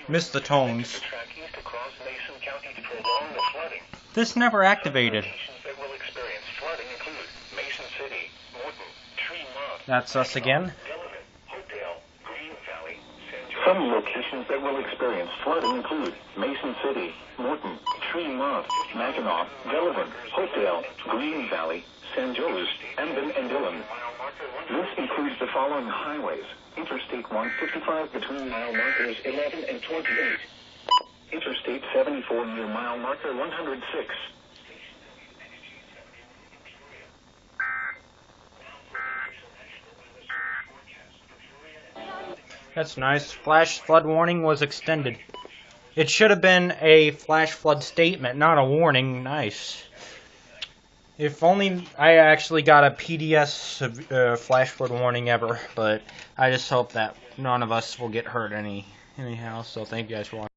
Missed the tones. This never activated. That's us again. Some locations that will experience flooding include Mason City, Morton, Tremont, Mackinac, Delavan, Hopedale, Green Valley, San Jose, Emden, and Dillon. This includes the following highways: Interstate 155 between mile markers 11 and 28. Interstate 74 near mile marker 106. That's nice. Flash flood warning was extended. It should have been a flash flood statement, not a warning. Nice. If only I actually got a PDS flash flood warning ever, but I just hope that none of us will get hurt anyhow. So thank you guys for watching.